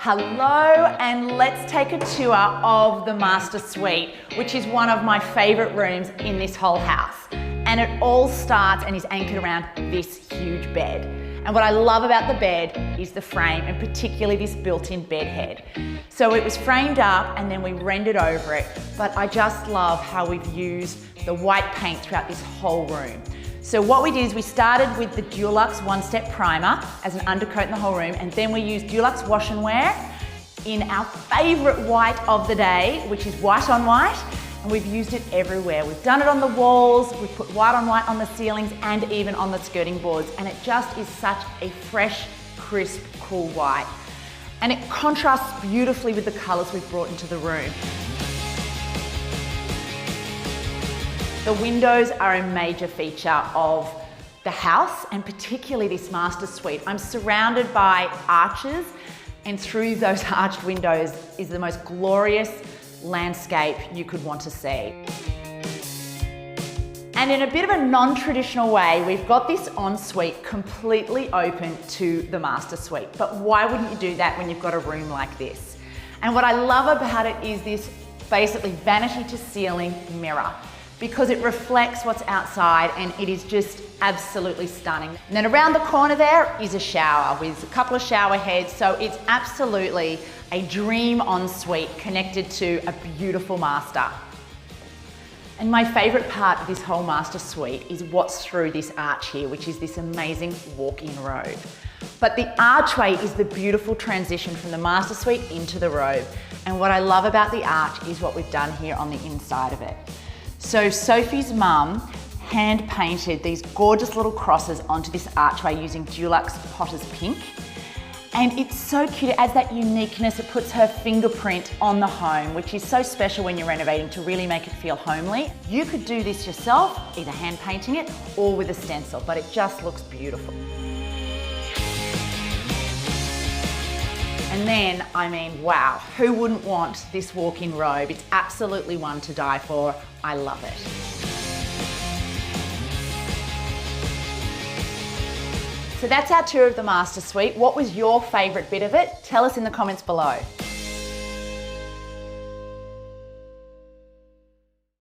Hello, and let's take a tour of the master suite, which is one of my favorite rooms in this whole house. And it all starts and is anchored around this huge bed. And what I love about the bed is the frame, and particularly this built-in bed head. So it was framed up and then we rendered over it, but I just love how we've used the white paint throughout this whole room. So what we did is we started with the Dulux one-step primer as an undercoat in the whole room, and then we used Dulux wash and wear in our favorite white of the day, which is white on white, and we've used it everywhere. We've done it on the walls, we've put white on white on the ceilings and even on the skirting boards, and it just is such a fresh, crisp, cool white. And it contrasts beautifully with the colours we've brought into the room. The windows are a major feature of the house, and particularly this master suite. I'm surrounded by arches, and through those arched windows is the most glorious landscape you could want to see. And in a bit of a non-traditional way, we've got this ensuite completely open to the master suite. But why wouldn't you do that when you've got a room like this? And what I love about it is this basically vanity to ceiling mirror, because it reflects what's outside and it is just absolutely stunning. And then around the corner there is a shower with a couple of shower heads, so it's absolutely a dream ensuite connected to a beautiful master. And my favorite part of this whole master suite is what's through this arch here, which is this amazing walk-in robe. But the archway is the beautiful transition from the master suite into the robe. And what I love about the arch is what we've done here on the inside of it. So Sophie's mum hand painted these gorgeous little crosses onto this archway using Dulux Potter's Pink. And it's so cute, it adds that uniqueness, it puts her fingerprint on the home, which is so special when you're renovating to really make it feel homely. You could do this yourself, either hand painting it or with a stencil, but it just looks beautiful. And then, I mean, wow, who wouldn't want this walk-in robe? It's absolutely one to die for. I love it. So that's our tour of the master suite. What was your favourite bit of it? Tell us in the comments below.